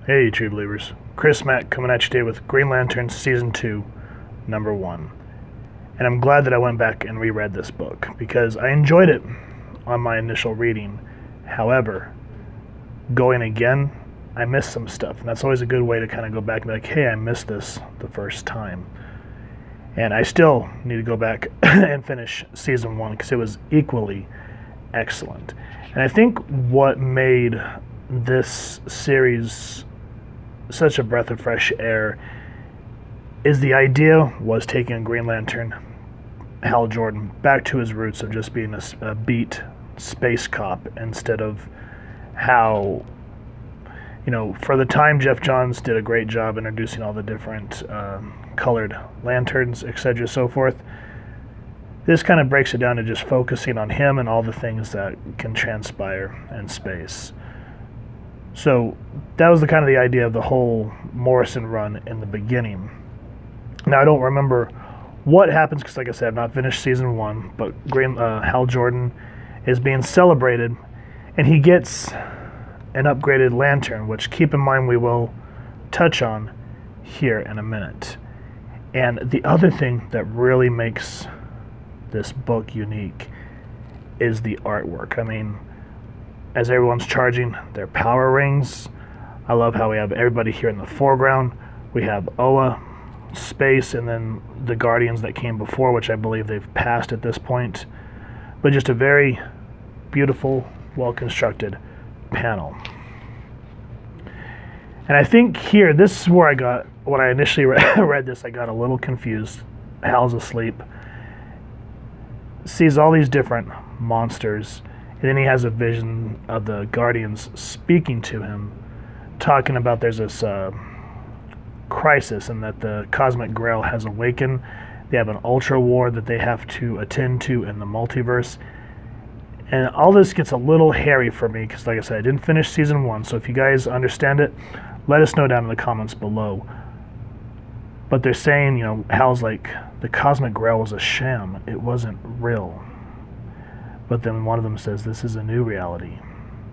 Hey, True Believers. Chris Mack coming at you today with Green Lantern Season 2, Number 1. And I'm glad that I went back and reread this book because I enjoyed it on my initial reading. However, going again, I missed some stuff. And that's always a good way to kind of go back and be like, hey, I missed this the first time. And I still need to go back and finish Season 1 because it was equally excellent. And I think what made this series such a breath of fresh air is the idea was taking a Green Lantern, Hal Jordan, back to his roots of just being a beat space cop instead of how, for the time Jeff Johns did a great job introducing all the different colored lanterns, etc., so forth. This kind of breaks it down to just focusing on him and all the things that can transpire in space. So that was the idea of the whole Morrison run in the beginning. Now I don't remember what happens because, like I said, I've not finished Season 1, but Hal Jordan is being celebrated, and he gets an upgraded lantern, which, keep in mind, we will touch on here in a minute. And the other thing that really makes this book unique is the artwork. I mean, as everyone's charging their power rings, I love how we have everybody here in the foreground. We have Oa, space, and then the Guardians that came before, which I believe they've passed at this point. But just a very beautiful, well-constructed panel. And I think here, this is where I got, when I initially read this, I got a little confused. Hal's asleep, sees all these different monsters, and then he has a vision of the Guardians speaking to him, talking about there's this crisis and that the Cosmic Grail has awakened. They have an Ultra War that they have to attend to in the multiverse. And all this gets a little hairy for me because, like I said, I didn't finish Season 1, so if you guys understand it, let us know down in the comments below. But they're saying, Hal's like, the Cosmic Grail was a sham. It wasn't real. But then one of them says, this is a new reality.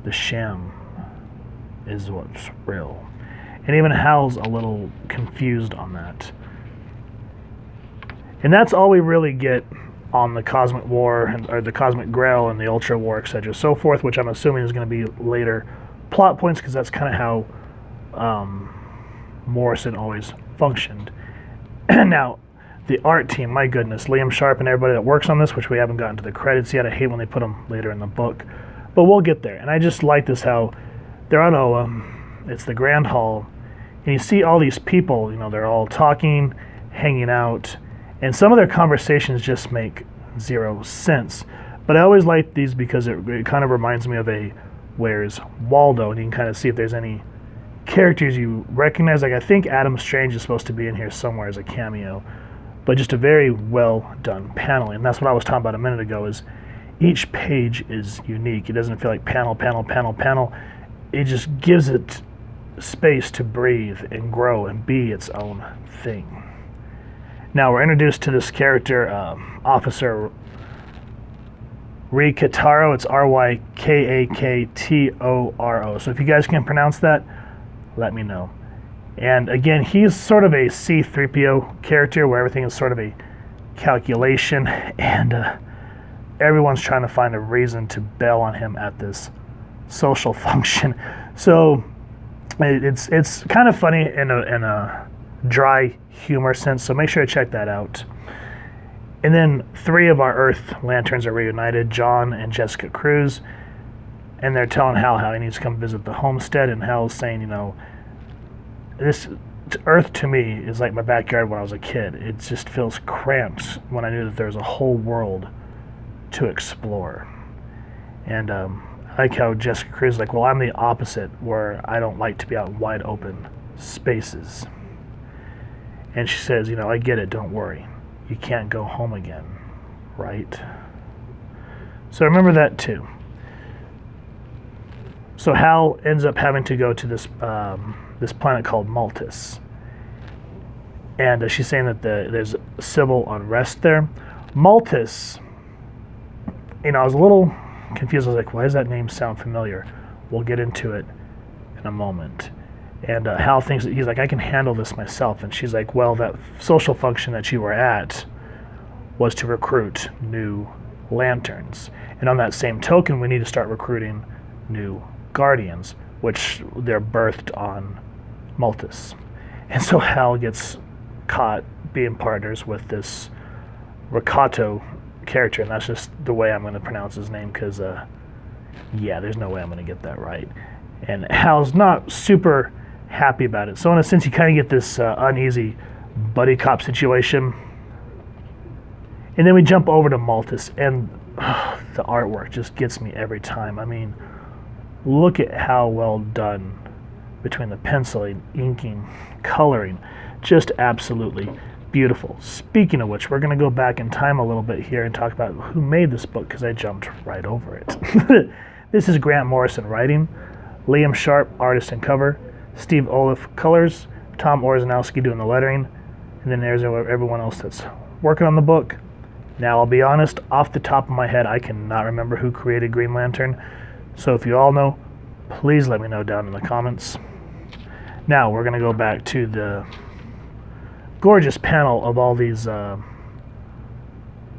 The sham is what's real. And even Hal's a little confused on that. And that's all we really get on the Cosmic War, or the Cosmic Grail and the Ultra War, etc., so forth, which I'm assuming is going to be later plot points, because that's kind of how Morrison always functioned. Now, the art team, my goodness, Liam Sharp and everybody that works on this, which we haven't gotten to the credits yet. I hate when they put them later in the book, but we'll get there. And I just like this, how they're on Oa, it's the Grand Hall, and you see all these people, they're all talking, hanging out, and some of their conversations just make zero sense. But I always like these because it kind of reminds me of a Where's Waldo, and you can kind of see if there's any characters you recognize. Like, I think Adam Strange is supposed to be in here somewhere as a cameo. But just a very well done paneling. And that's what I was talking about a minute ago, is each page is unique. It doesn't feel like panel, panel, panel, panel. It just gives it space to breathe and grow and be its own thing. Now we're introduced to this character, Officer Ray Kitaro. It's Rykaktoro. So if you guys can pronounce that, let me know. And again, he's sort of a C-3PO character where everything is sort of a calculation, and everyone's trying to find a reason to bail on him at this social function. So it's kind of funny in a dry humor sense, so make sure to check that out. And then 3 of our Earth Lanterns are reunited, John and Jessica Cruz, and they're telling Hal how he needs to come visit the homestead, and Hal's saying, this Earth to me is like my backyard when I was a kid. It just feels cramped when I knew that there's a whole world to explore. And I like how Jessica Cruz is like, well, I'm the opposite, where I don't like to be out in wide open spaces. And she says, I get it, don't worry. You can't go home again, right? So remember that too. So Hal ends up having to go to this planet called Maltus. And she's saying that there's civil unrest there. Maltus, I was a little confused. I was like, why does that name sound familiar? We'll get into it in a moment. And Hal thinks that he's like, I can handle this myself. And she's like, well, that social function that you were at was to recruit new lanterns. And on that same token, we need to start recruiting new guardians, which they're birthed on Maltus. And so Hal gets caught being partners with this Riccato character, and that's just the way I'm going to pronounce his name, because, there's no way I'm going to get that right. And Hal's not super happy about it. So in a sense, you kind of get this uneasy buddy cop situation. And then we jump over to Maltus, and the artwork just gets me every time. I mean, look at how well done between the penciling, inking, coloring. Just absolutely beautiful. Speaking of which, we're going to go back in time a little bit here and talk about who made this book, because I jumped right over it. This is Grant Morrison writing, Liam Sharp, artist and cover, Steve Oliff, colors, Tom Orzanowski doing the lettering, and then there's everyone else that's working on the book. Now, I'll be honest, off the top of my head, I cannot remember who created Green Lantern, so if you all know, please let me know down in the comments. Now, we're going to go back to the gorgeous panel of all these, what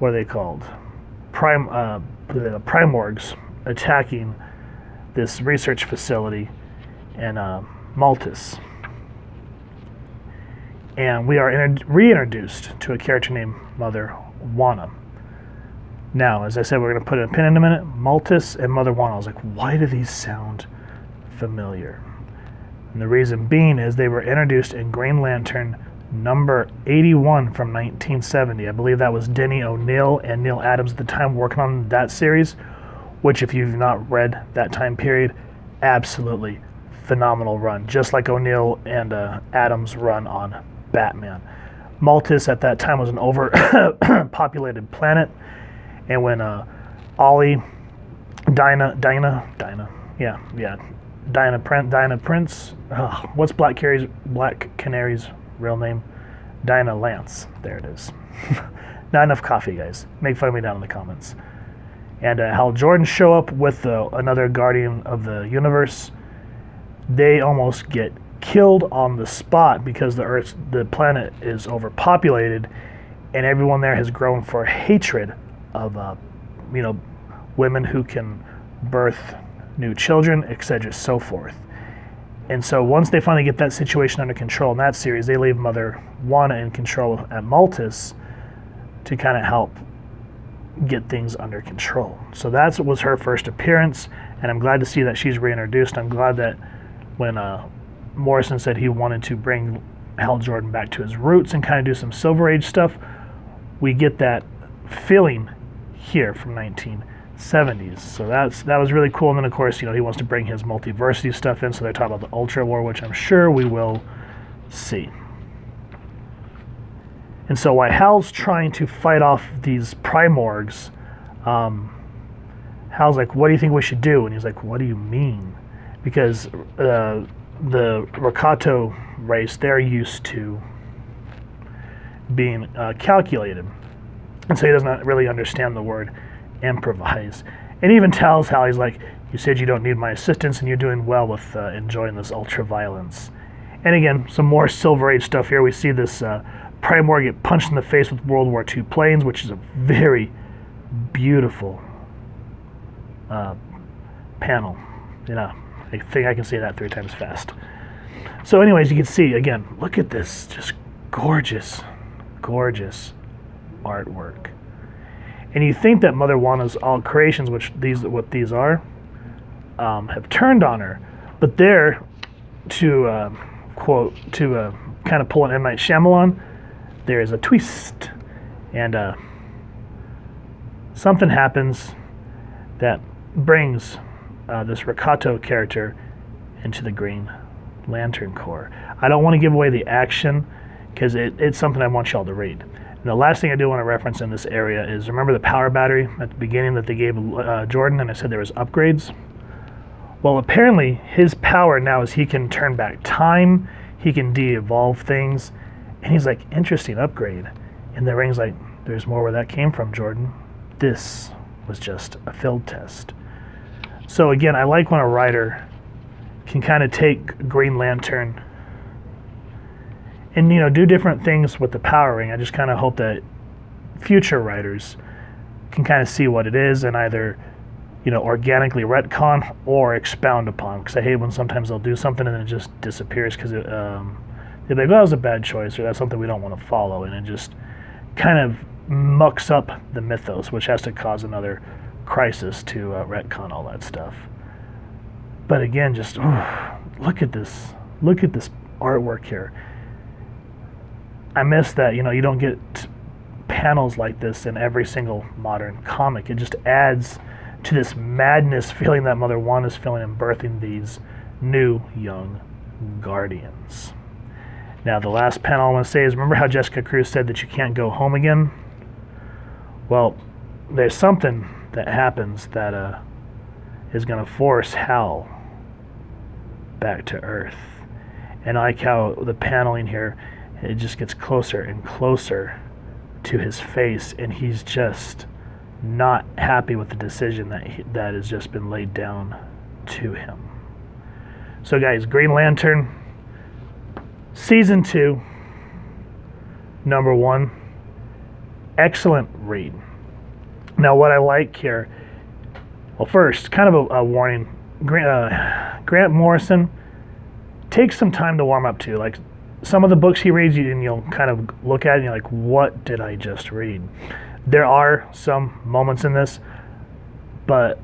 are they called? Primorgs attacking this research facility in Maltus. And we are reintroduced to a character named Mother Wanna. Now, as I said, we're going to put a pin in a minute. Maltus and Mother Wanna. I was like, why do these sound familiar? And the reason being is they were introduced in Green Lantern number 81 from 1970. I believe that was Denny O'Neil and Neil Adams at the time working on that series, which, if you've not read that time period, absolutely phenomenal run, just like O'Neil and Adams' run on Batman. Maltus at that time was an overpopulated planet, and when Ollie, Dinah Prince, what's Black Canary's real name? Dinah Lance. There it is. Not enough coffee, guys. Make fun of me down in the comments. And Hal Jordan show up with another Guardian of the Universe. They almost get killed on the spot because the planet is overpopulated, and everyone there has grown for hatred of women who can birth new children, etc., so forth. And so once they finally get that situation under control in that series, they leave Mother Wanna in control at Maltus to kind of help get things under control. So that was her first appearance, and I'm glad to see that she's reintroduced. I'm glad that when Morrison said he wanted to bring Hal Jordan back to his roots and kind of do some Silver Age stuff, we get that feeling here from 1970s. So that was really cool. And then, of course, he wants to bring his multiversity stuff in, so they're talking about the Ultra War, which I'm sure we will see. And so while Hal's trying to fight off these Primorgs, Hal's like, what do you think we should do? And he's like, what do you mean? Because the Riccato race, they're used to being calculated. And so he doesn't really understand the word improvise. And even tells Hal, he's like, you said you don't need my assistance, and you're doing well with enjoying this ultra-violence. And again, some more Silver Age stuff here. We see this Primorg get punched in the face with World War II planes, which is a very beautiful panel. I think I can say that 3 times fast. So anyways, you can see, again, look at this, just gorgeous, gorgeous artwork. And you think that Mother Wanna's all creations, what these are, have turned on her, but there, to kind of pull an M. Night Shyamalan, there is a twist, and something happens that brings this Riccato character into the Green Lantern Corps. I don't want to give away the action because it's something I want y'all to read. And the last thing I do want to reference in this area is, remember the power battery at the beginning that they gave Jordan, and I said there was upgrades? Well, apparently his power now is he can turn back time, he can de-evolve things, and he's like, interesting upgrade. And the Ring's like, there's more where that came from, Jordan. This was just a field test. So again, I like when a writer can kind of take Green Lantern and, do different things with the Power Ring. I just kind of hope that future writers can kind of see what it is and either, organically retcon or expound upon. Because I hate when sometimes they'll do something and then it just disappears because they're like, well, that was a bad choice, or that's something we don't want to follow, and it just kind of mucks up the mythos, which has to cause another crisis to retcon all that stuff. But again, just look at this artwork here. I miss that, you don't get panels like this in every single modern comic. It just adds to this madness feeling that Mother Wanda's feeling in birthing these new young Guardians. Now, the last panel I want to say is, remember how Jessica Cruz said that you can't go home again? Well, there's something that happens that is going to force Hal back to Earth. And I like how the paneling here, it just gets closer and closer to his face, and he's just not happy with the decision that has just been laid down to him. So guys, Green Lantern, Season 2, number 1, excellent read. Now what I like here, well, first, kind of a warning, Grant Morrison takes some time to warm up to. Like, some of the books he reads, you'll kind of look at it and you're like, what did I just read? There are some moments in this, but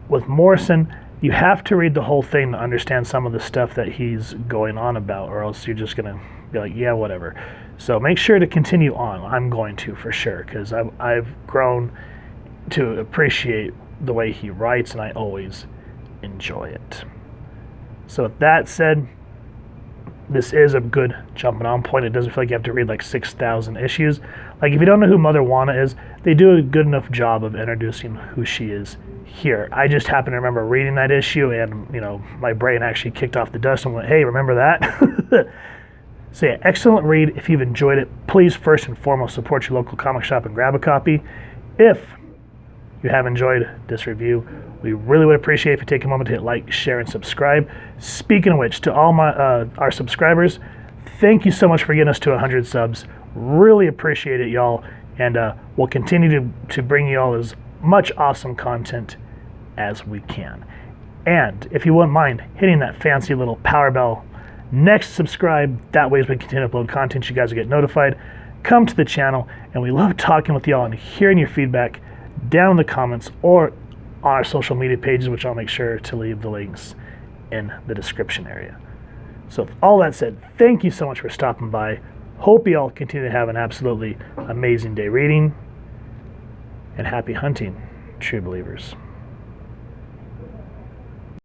with Morrison, you have to read the whole thing to understand some of the stuff that he's going on about, or else you're just going to be like, yeah, whatever. So make sure to continue on. I'm going to, for sure, because I've grown to appreciate the way he writes, and I always enjoy it. So with that said, this is a good jumping on point. It doesn't feel like you have to read like 6,000 issues. Like, if you don't know who Mother Wanda is, they do a good enough job of introducing who she is here. I just happen to remember reading that issue, and my brain actually kicked off the dust and went, hey, remember that? So yeah, excellent read. If you've enjoyed it, please first and foremost support your local comic shop and grab a copy. If you have enjoyed this review, we really would appreciate if you take a moment to hit like, share, and subscribe. Speaking of which, to all our subscribers, thank you so much for getting us to 100 subs. Really appreciate it, y'all. And we'll continue to bring you all as much awesome content as we can. And if you wouldn't mind hitting that fancy little power bell next to subscribe, that way as we continue to upload content, you guys will get notified. Come to the channel, and we love talking with y'all and hearing your feedback down in the comments or on our social media pages, which I'll make sure to leave the links in the description area. So with all that said, thank you so much for stopping by. Hope you all continue to have an absolutely amazing day reading, and happy hunting, true believers.